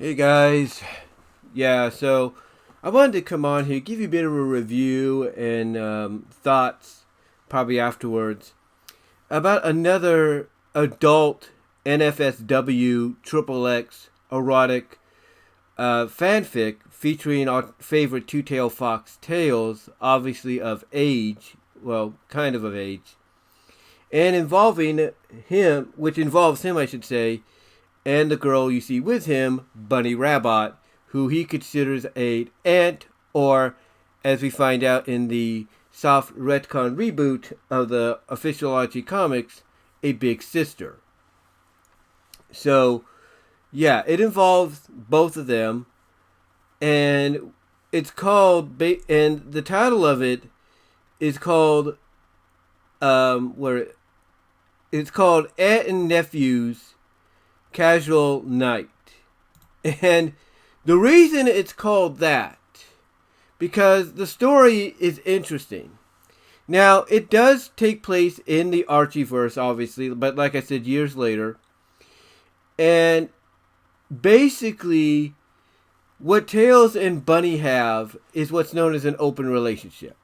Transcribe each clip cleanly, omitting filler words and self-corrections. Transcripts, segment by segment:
Hey guys, so I wanted to come on here, give you a bit of a review and thoughts, probably afterwards, about another adult NFSW triple X erotic fanfic featuring our favorite two-tailed fox Tails, obviously of age, well, kind of age, and involving him, which involves him, I should say, and the girl you see with him, Bunnie Rabbit, who he considers an aunt, or, as we find out in the soft retcon reboot of the official Archie comics, a big sister. So, yeah, it involves both of them, and it's called, and the title of it is called, where it's called Aunt and Nephew's Casual Night. And the reason it's called that, because the story is interesting. Now, it does take place in the Archieverse, obviously, but like I said, years later. And basically, what Tails and Bunnie have is what's known as an open relationship.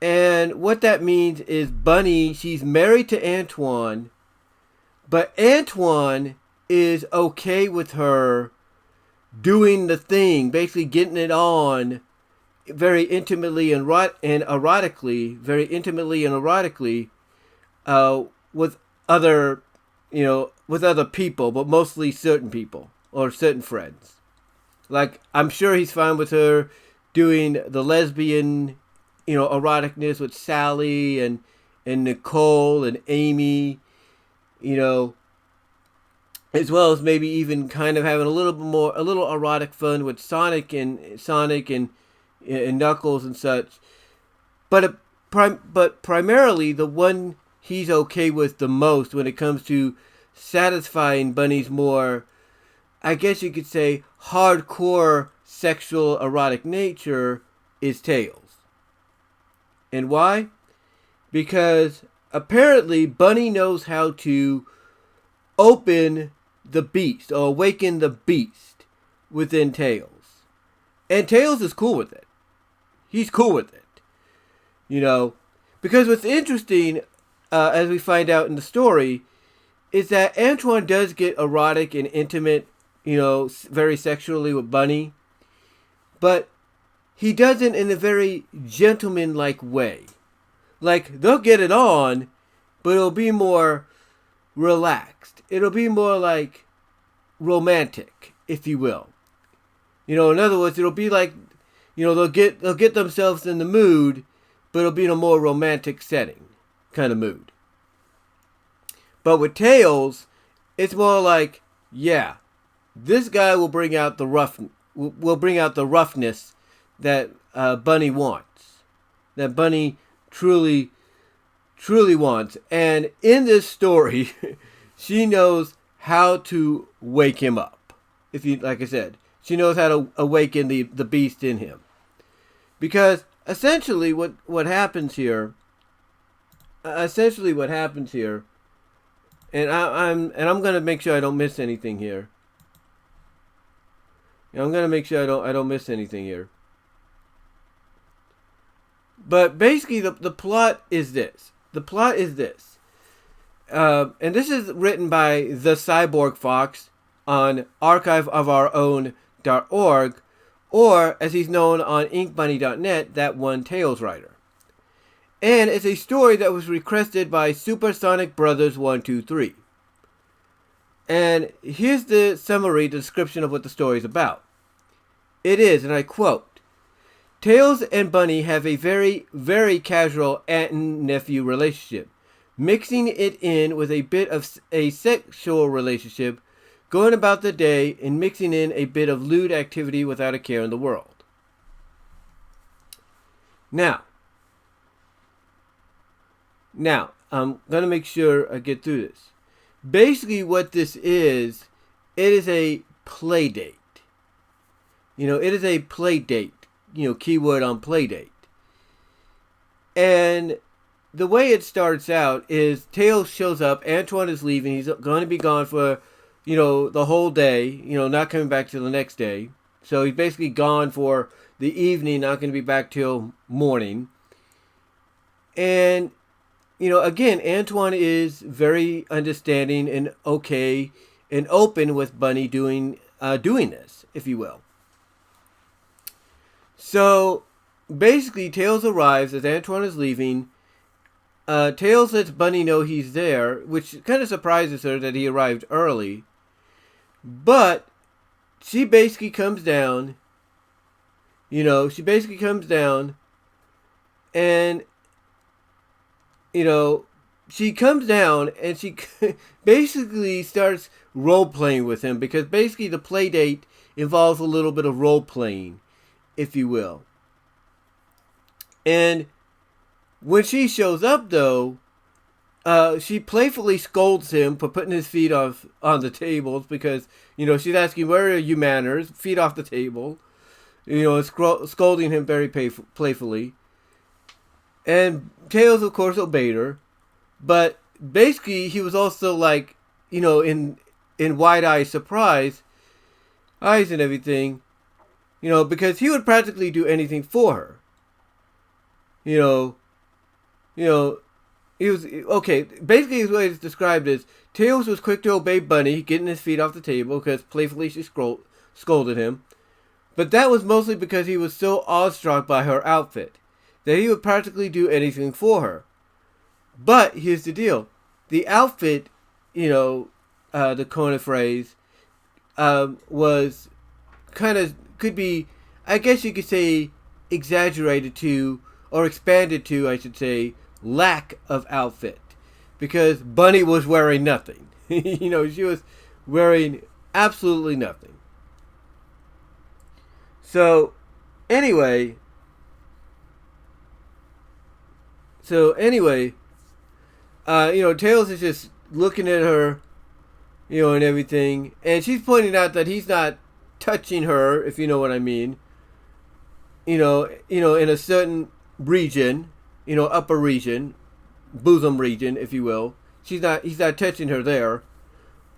And what that means is Bunnie, she's married to Antoine, but Antoine is okay with her doing the thing, basically getting it on very intimately and erotically, with other, with other people, but mostly certain people or certain friends. Like, I'm sure he's fine with her doing the lesbian, eroticness with Sally and Nicole and Amy, as well as maybe even kind of having a little erotic fun with Sonic and Knuckles and such. But primarily the one he's okay with the most when it comes to satisfying Bunnie's more, I guess you could say, hardcore sexual erotic nature is Tails. And why? Because apparently Bunnie knows how to open the beast or awaken the beast within Tails. And Tails is cool with it. He's cool with it. Because what's interesting, as we find out in the story, is that Antoine does get erotic and intimate, very sexually with Bunnie. But he does it in a very gentleman-like way. Like, they'll get it on, but it'll be more relaxed. It'll be more like romantic, if you will. In other words, it'll be like, they'll get themselves in the mood, but it'll be in a more romantic setting kind of mood. But with Tails, it's more like, yeah, this guy will bring out the roughness that Bunnie wants, that Bunnie truly wants. And in this story, she knows how to wake him up. Like I said, she knows how to awaken the beast in him. Because essentially what happens here, and I'm going to make sure I don't miss anything here. I'm going to make sure I don't miss anything here. But basically, the plot is this. And this is written by the Cyborg Fox on archiveofourown.org, or as he's known on Inkbunny.net, ThatOneTailsWriter. And it's a story that was requested by Supersonic Brothers 123. And here's the summary description of what the story is about. It is, and I quote, Tails and Bunnie have a very, very casual aunt and nephew relationship, mixing it in with a bit of a sexual relationship, going about the day and mixing in a bit of lewd activity without a care in the world. Now, I'm going to make sure I get through this. Basically what this is, it is a play date. It is a play date. Keyword on play date. And the way it starts out is Tails shows up. Antoine is leaving. He's going to be gone for the whole day, not coming back till the next day. So he's basically gone for the evening, not going to be back till morning. And, again, Antoine is very understanding and okay and open with Bunnie doing this, if you will. So basically, Tails arrives as Antoine is leaving. Tails lets Bunnie know he's there, which kind of surprises her that he arrived early. But she basically comes down. She basically comes down and, she comes down and she basically starts role-playing with him, because basically the play date involves a little bit of role-playing, if you will. And when she shows up, though, she playfully scolds him for putting his feet on the tables, because, she's asking, where are you manners? Feet off the table. Scolding him very playfully. And Tails, of course, obeyed her. But basically, he was also like, in wide-eyed surprise, eyes and everything, because he would practically do anything for her. He was, okay, basically his way it's described is, Tails was quick to obey Bunnie, getting his feet off the table, because playfully she scolded him. But that was mostly because he was so awestruck by her outfit that he would practically do anything for her. But here's the deal. The outfit, the corner phrase, was kind of, could be, I guess you could say, exaggerated to, or expanded to, I should say, lack of outfit. Because Bunnie was wearing nothing. She was wearing absolutely nothing. So, anyway, Tails is just looking at her, and everything, and she's pointing out that he's not touching her, if you know what I mean. In a certain region, upper region, bosom region, if you will. He's not touching her there,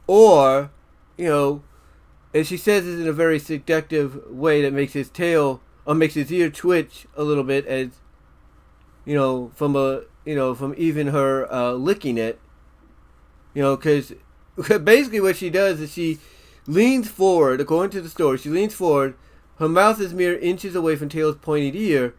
or, and she says it in a very seductive way that makes his ear twitch a little bit, as from even her licking it, because basically what she does is she leans forward. According to the story, she leans forward. Her mouth is mere inches away from Tails' pointed ear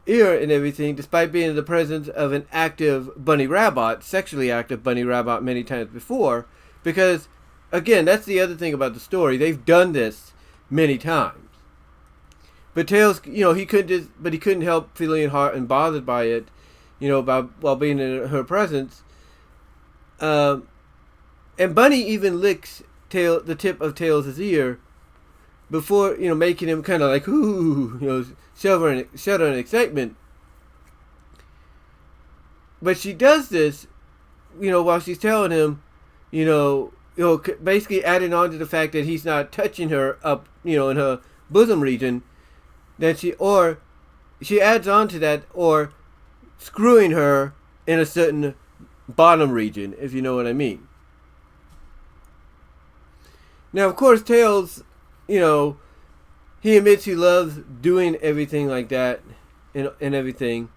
and everything, despite being in the presence of an active bunny rabbit, sexually active bunny rabbit many times before, because, again, that's the other thing about the story. They've done this many times. But Tails, he couldn't help feeling hurt and bothered by it, while being in her presence. And Bunnie even licks the tip of Tails' ear before, making him kind of like, ooh, shudder in excitement. But she does this, while she's telling him, basically adding on to the fact that he's not touching her up, in her bosom region, that she adds on to that, or screwing her in a certain bottom region, if you know what I mean. Now, of course, Tails, he admits he loves doing everything like that and everything.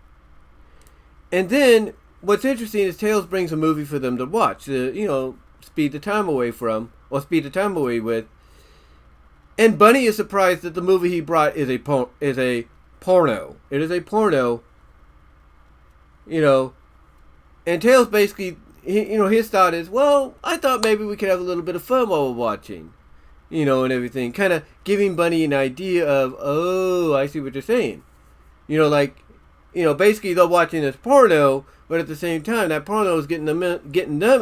And then, what's interesting is Tails brings a movie for them to watch, to, speed the time away with. And Bunnie is surprised that the movie he brought is a porno. It is a porno, and Tails basically, his thought is, well, I thought maybe we could have a little bit of fun while we're watching, and everything. Kind of giving Bunnie an idea of, oh, I see what you're saying. Basically they're watching this porno, but at the same time, that porno is getting them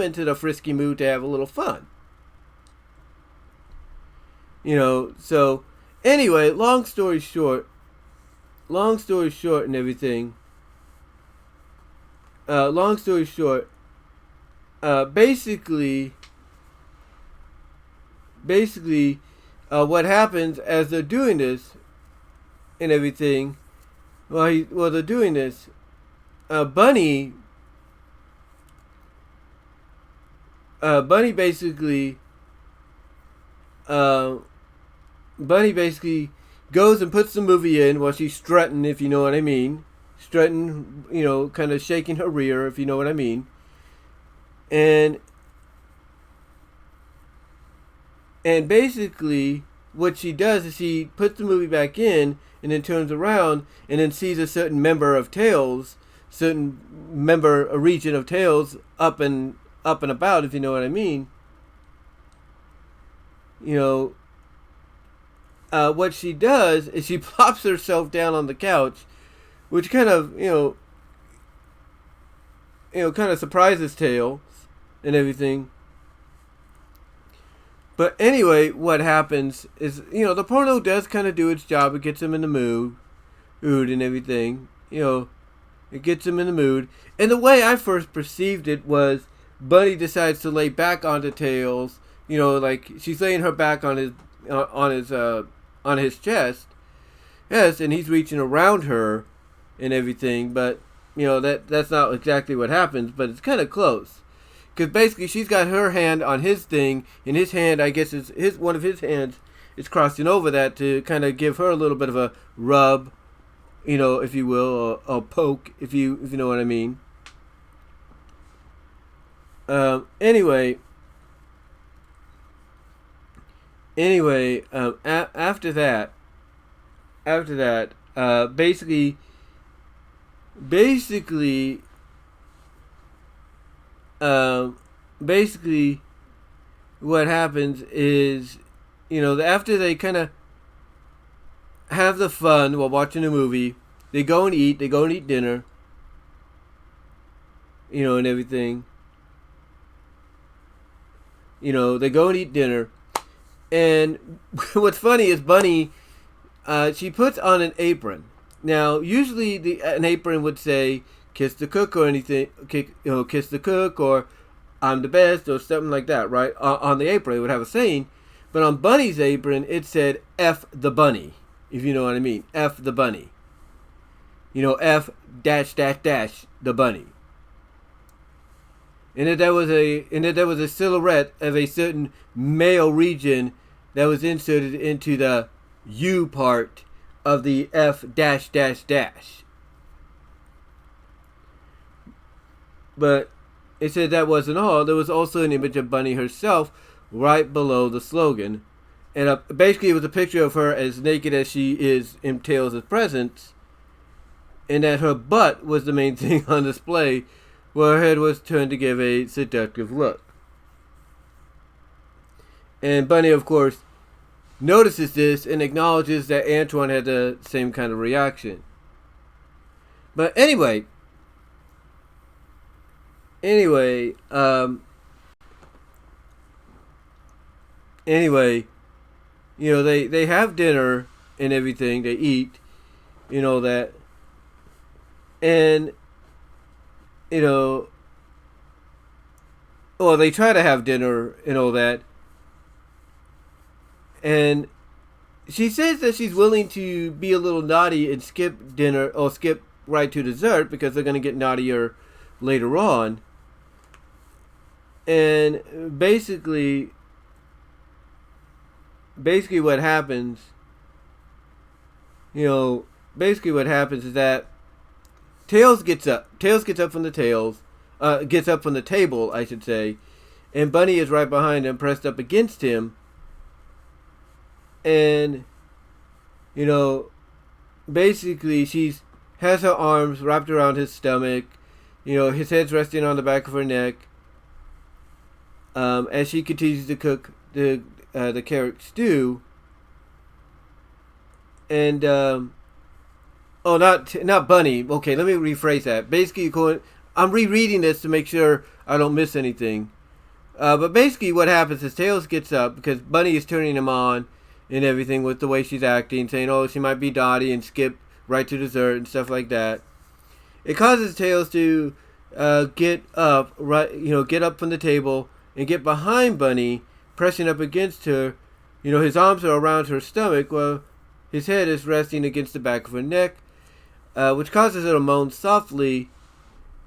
into the frisky mood to have a little fun. So, anyway, long story short and everything, basically, what happens as they're doing this and everything, while they're doing this, Bunnie basically uh, Bunnie basically goes and puts the movie in while she's strutting, if you know what I mean. Strutting, kind of shaking her rear, if you know what I mean. And basically, what she does is she puts the movie back in and then turns around and then sees a certain member of Tails, a region of Tails up and about, if you know what I mean. What she does is she plops herself down on the couch, which kind of, kind of surprises Tails and everything. But anyway, what happens is, the porno does kind of do its job. It gets him in the mood and everything. It gets him in the mood. And the way I first perceived it was Bunnie decides to lay back onto Tails. Like she's laying her back on his chest. Yes, and he's reaching around her and everything. But that's not exactly what happens. But it's kind of close. Because basically she's got her hand on his thing, and his hand, I guess, is one of his hands is crossing over that to kind of give her a little bit of a rub, if you will, or poke, if you know what I mean. Anyway, after that, basically. Basically, what happens is, after they kind of have the fun while watching a movie, they go and eat dinner, and everything. They go and eat dinner. And what's funny is Bunnie, she puts on an apron. Now, usually an apron would say, kiss the cook or anything, kiss the cook or I'm the best or something like that, right? On the apron, it would have a saying. But on Bunnie's apron, it said F the Bunnie, if you know what I mean. F the Bunnie. F dash dash dash the Bunnie. And that there was a silhouette of a certain male region that was inserted into the U part of the F dash dash dash. But it said that wasn't all. There was also an image of Bunnie herself right below the slogan. And basically it was a picture of her as naked as she is in Tails' presence. And that her butt was the main thing on display, where her head was turned to give a seductive look. And Bunnie, of course, notices this and acknowledges that Antoine had the same kind of reaction. But anyway, they have dinner and everything. They eat, that, and they try to have dinner and all that. And she says that she's willing to be a little naughty and skip dinner or skip right to dessert because they're going to get naughtier later on. And basically what happens, is that Tails gets up. Tails gets up from the table, I should say, and Bunnie is right behind him, pressed up against him. And basically she has her arms wrapped around his stomach. His head's resting on the back of her neck. As she continues to cook the carrot stew. And not Bunnie. Okay, let me rephrase that. Basically, I'm rereading this to make sure I don't miss anything. But basically, what happens is Tails gets up because Bunnie is turning him on and everything with the way she's acting, saying, "Oh, she might be naughty," and skip right to dessert and stuff like that. It causes Tails to get up from the table and get behind Bunnie, pressing up against her. His arms are around her stomach while his head is resting against the back of her neck, which causes her to moan softly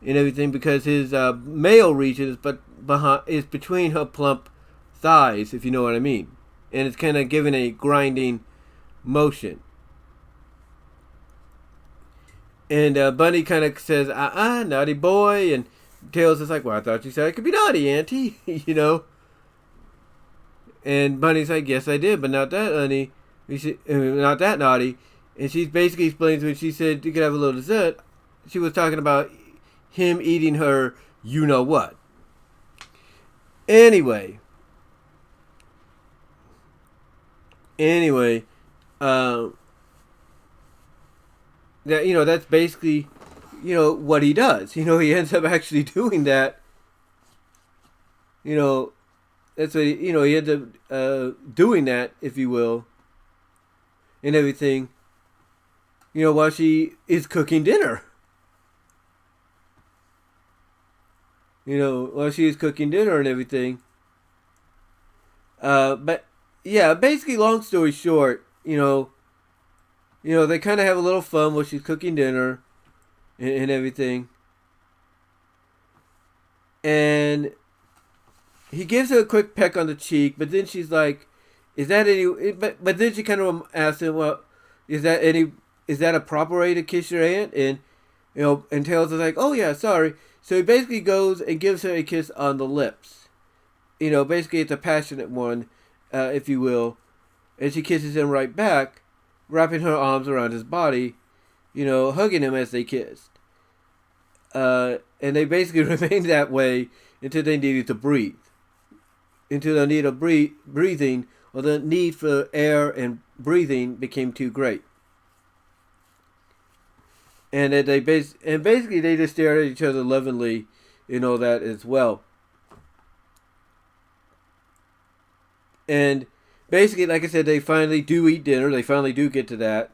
and everything because his male region is between her plump thighs, if you know what I mean. and it's kind of giving a grinding motion. And Bunnie kind of says, naughty boy. And Tails is like, well, I thought you said I could be naughty, Auntie. You know? And Bunnie's like, yes, I did, but not that, honey. Not that naughty. And she basically explains when she said you could have a little dessert, she was talking about him eating her you-know-what. Anyway, that's basically, what he does. He ends up actually doing that. That's what he ends up doing that, if you will, and everything. While she is cooking dinner. While she is cooking dinner and everything. But yeah, basically, long story short, they kind of have a little fun while she's cooking dinner and everything. And he gives her a quick peck on the cheek, but then she's like, "Is that any?" But then she kind of asks him, "Well, is that a proper way to kiss your aunt?" And and Tails is like, "Oh yeah, sorry." So he basically goes and gives her a kiss on the lips. Basically it's a passionate one, if you will. And she kisses him right back, wrapping her arms around his body, hugging him as they kissed. And they basically remained that way until they needed to breathe. Until the need of breathing, or the need for air and breathing became too great. And that basically they just stared at each other lovingly, that as well. And basically, like I said, they finally do eat dinner. They finally do get to that.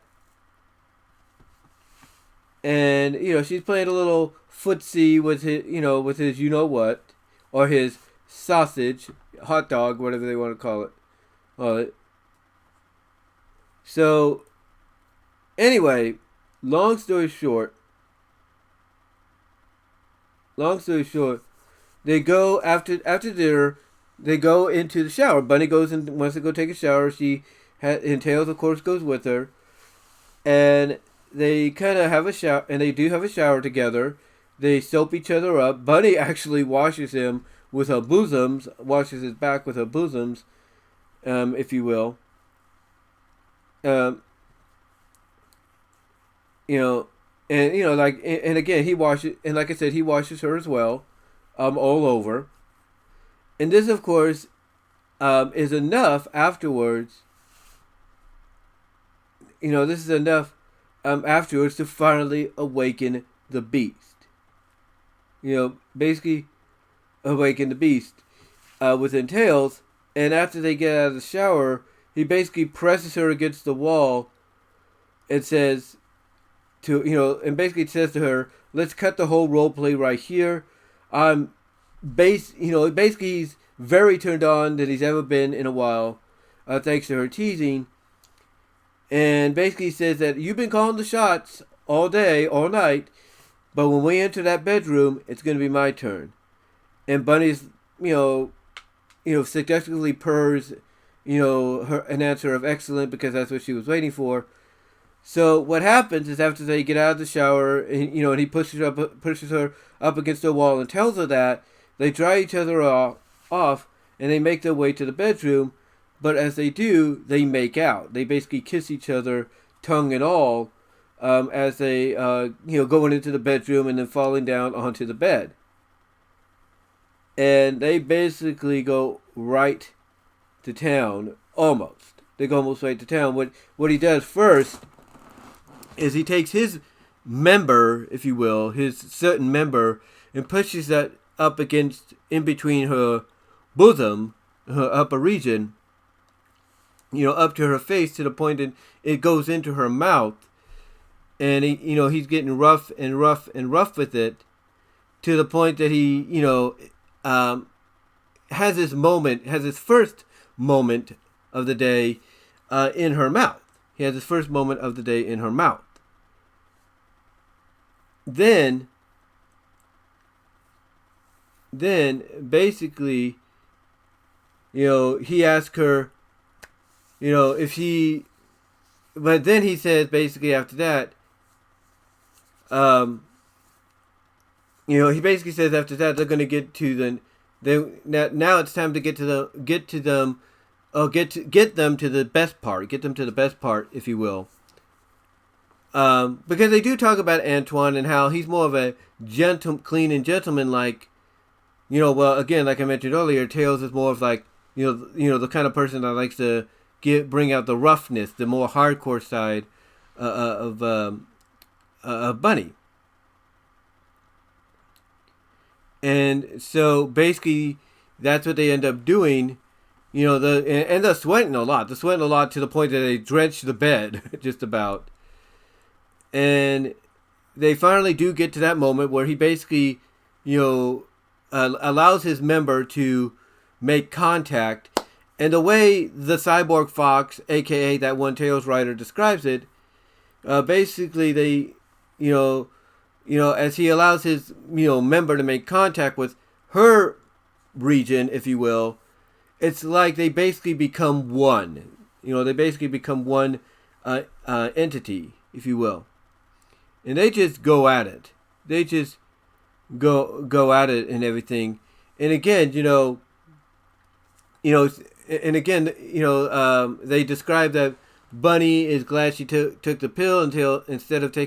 And she's playing a little footsie with his you-know-what, or his sausage, hot dog, whatever they want to call it. So anyway, long story short, they go after dinner. They go into the shower. Bunnie goes and wants to go take a shower. And Tails, of course, goes with her. And they kind of have a shower, and they do have a shower together. They soap each other up. Bunnie actually washes him with her bosoms, washes his back with her bosoms, if you will. And again, he washes, and like I said, he washes her as well, all over. And this, of course, is enough afterwards. This is enough afterwards to finally awaken the beast. Basically awaken the beast within Tails. And after they get out of the shower, he basically presses her against the wall and says and basically says to her, "Let's cut the whole role play right here. Basically he's very turned on that he's ever been in a while, thanks to her teasing. And basically says that you've been calling the shots all day, all night, but when we enter that bedroom, it's going to be my turn." And Bunnie's, suggestively purrs, an answer of excellent, because that's what she was waiting for. So what happens is after they get out of the shower, and he pushes her up against the wall and tells her that, they dry each other off, and they make their way to the bedroom. But as they do, they make out. They basically kiss each other, tongue and all, as they going into the bedroom and then falling down onto the bed. And they basically go right to town, almost. They go almost right to town. What he does first is he takes his member, if you will, his certain member, and pushes that up in between her bosom, her upper region, up to her face, to the point that it goes into her mouth. And he's getting rough and rough and rough with it, to the point that he, has his first moment of the day in her mouth. He has his first moment of the day in her mouth. Then basically, he asks her, if he, but then he says basically after that, he basically says after that they're going to get to now it's time to get them to the best part, if you will. Because they do talk about Antoine and how he's more of a clean and gentleman-like. Well, again, like I mentioned earlier, Tails is more of like, the kind of person that likes to bring out the roughness, the more hardcore side of Bunnie. And so basically, that's what they end up doing. And they're sweating a lot. They're sweating a lot to the point that they drench the bed, just about. And they finally do get to that moment where he basically, allows his member to make contact. And the way the Cyborg Fox, a.k.a. ThatOneTailsWriter, describes it, basically they, as he allows his, member to make contact with her region, if you will, it's like they basically become one. They basically become one entity, if you will. And they just go at it. They just go at it and everything. And again, they describe that Bunnie is glad she took the pill instead of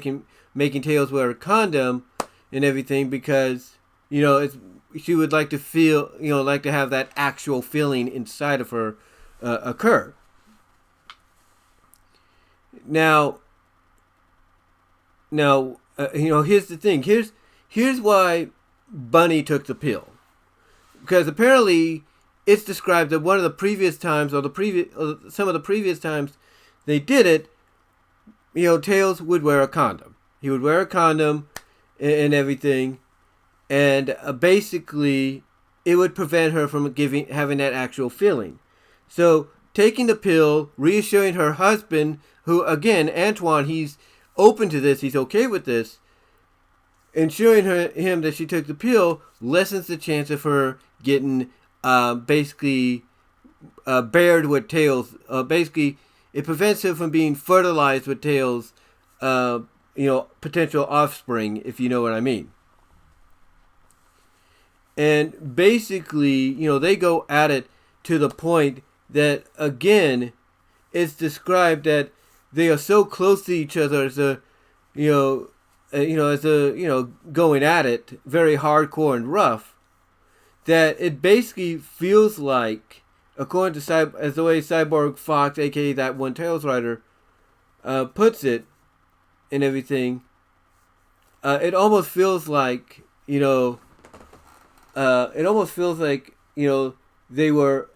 making Tails wear a condom and everything, because she would like to feel, like to have that actual feeling inside of her occur. Now, here's the thing. Here's why Bunnie took the pill, because apparently it's described that one of the previous times, some of the previous times they did it, Tails would wear a condom. He would wear a condom and everything, and basically it would prevent her from having that actual feeling. So taking the pill, reassuring her husband, who again, Antoine, he's open to this, he's okay with this, ensuring him that she took the pill lessens the chance of her getting basically bared with Tails. Basically, it prevents her from being fertilized with Tails' potential offspring, if you know what I mean. And basically, they go at it to the point that, again, it's described that they are so close to each other as going at it, very hardcore and rough, that it basically feels like, according to as the way Cyborg Fox, aka ThatOneTailsWriter, puts it, and everything, it almost feels like they were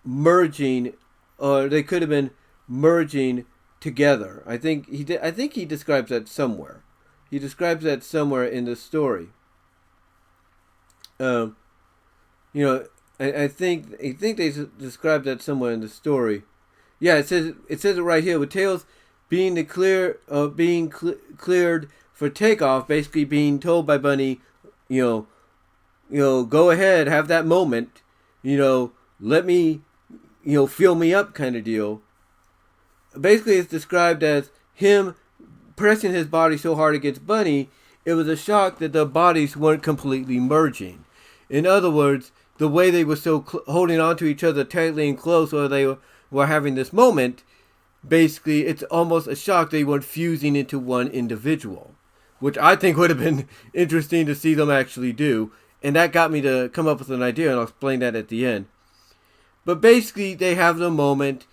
merging, or they could have been merging together. I think he describes that somewhere. He describes that somewhere in the story. I think they described that somewhere in the story. Yeah, it says it right here, with Tails being cleared for takeoff, basically being told by Bunnie, go ahead, have that moment, let me, fill me up, kind of deal. Basically, it's described as him pressing his body so hard against Bunnie, it was a shock that their bodies weren't completely merging. In other words, the way they were so holding on to each other tightly and close, or they were having this moment, basically, it's almost a shock they weren't fusing into one individual, which I think would have been interesting to see them actually do. And that got me to come up with an idea, and I'll explain that at the end. But basically, they have the moment,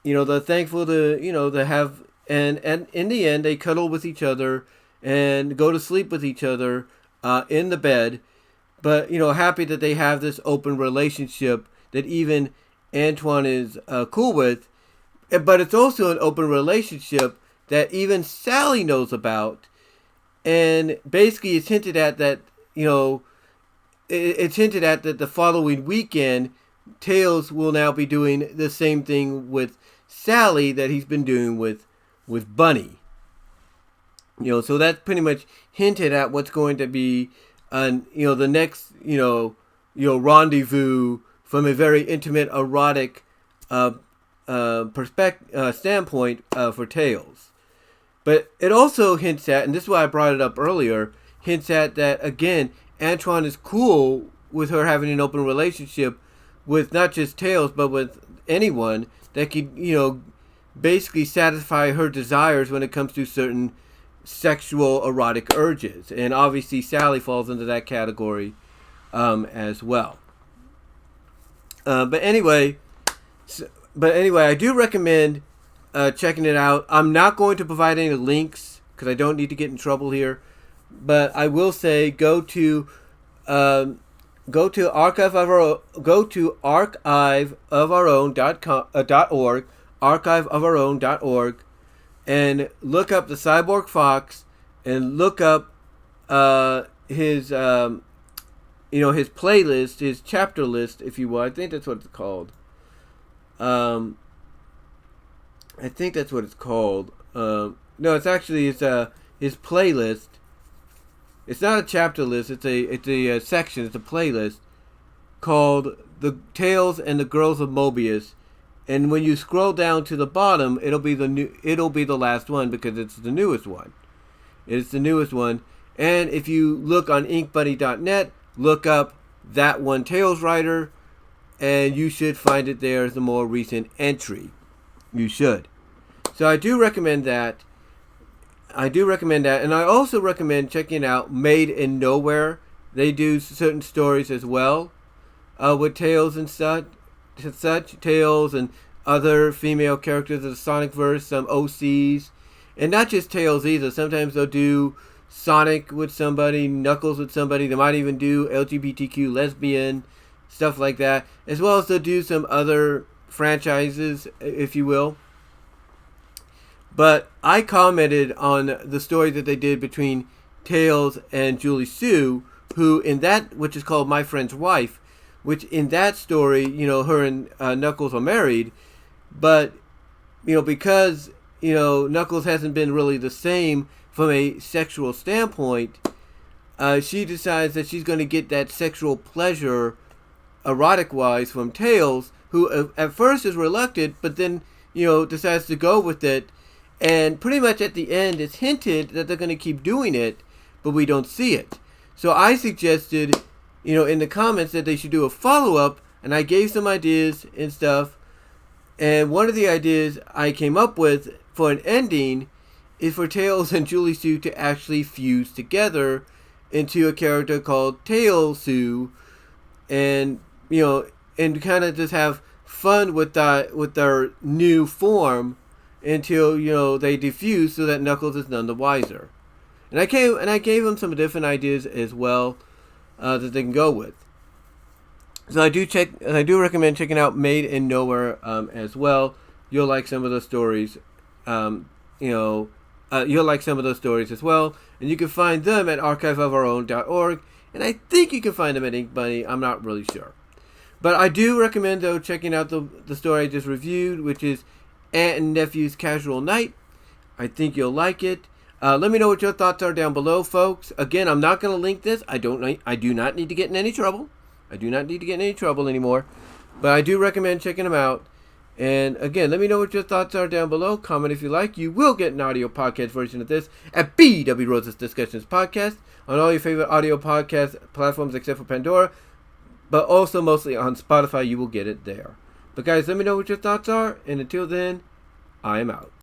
they're thankful to have, and in the end, they cuddle with each other and go to sleep with each other in the bed. But, happy that they have this open relationship that even Antoine is cool with. But it's also an open relationship that even Sally knows about. And basically it's hinted at that, it's hinted at that the following weekend, Tails will now be doing the same thing with Sally that he's been doing with Bunnie. So that's pretty much hinted at what's going to be, the next, rendezvous from a very intimate, erotic standpoint for Tails. But it also hints at, and this is why I brought it up earlier, hints at that, again, Antoine is cool with her having an open relationship with not just Tails, but with anyone that could, basically satisfy her desires when it comes to certain sexual erotic urges. And obviously Sally falls into that category as well. But anyway, I do recommend checking it out. I'm not going to provide any links because I don't need to get in trouble here. But I will say go to archiveofourown.org, archiveofourown.org, and look up the Cyborg Fox and look up his his playlist, his chapter list, if you will. I think that's what it's called. No, it's actually his playlist. It's not a chapter list. It's a section. It's a playlist called "The Tales and the Girls of Mobius." And when you scroll down to the bottom, it'll be the last one because it's the newest one. It's the newest one. And if you look on Inkbunny.net, look up ThatOneTailsWriter, and you should find it there as the more recent entry. You should. So I do recommend that. And I also recommend checking out Made in Nowhere. They do certain stories as well with Tails and such. Tails and other female characters of the Sonicverse, some OCs. And not just Tails either. Sometimes they'll do Sonic with somebody, Knuckles with somebody. They might even do LGBTQ lesbian, stuff like that. As well as they'll do some other franchises, if you will. But I commented on the story that they did between Tails and Julie Sue, who in that, which is called My Friend's Wife, which in that story, her and Knuckles are married, but, because, Knuckles hasn't been really the same from a sexual standpoint, she decides that she's going to get that sexual pleasure, erotic-wise, from Tails, who at first is reluctant, but then, decides to go with it. And pretty much at the end, it's hinted that they're going to keep doing it, but we don't see it. So I suggested, in the comments that they should do a follow-up, and I gave some ideas and stuff. And one of the ideas I came up with for an ending is for Tails and Julie Sue to actually fuse together into a character called Tails Sue, and and kind of just have fun with their new form until they diffuse so that Knuckles is none the wiser. And I gave them some different ideas as well that they can go with. So I do recommend checking out Made in Nowhere as well. You'll like some of those stories. You'll like some of those stories as well, and you can find them at archiveofourown.org. And I think you can find them at Inkbunny. I'm not really sure, but I do recommend though checking out the story I just reviewed, which is Aunt and Nephew's Casual Night. I think you'll like it. Let me know what your thoughts are down below, folks. Again, I'm not going to link this. I do not need to get in any trouble. I do not need to get in any trouble anymore. But I do recommend checking them out. And again, let me know what your thoughts are down below. Comment if you like. You will get an audio podcast version of this at BW Rose's Discussions Podcast on all your favorite audio podcast platforms except for Pandora. But also mostly on Spotify. You will get it there. But guys, let me know what your thoughts are. And until then, I am out.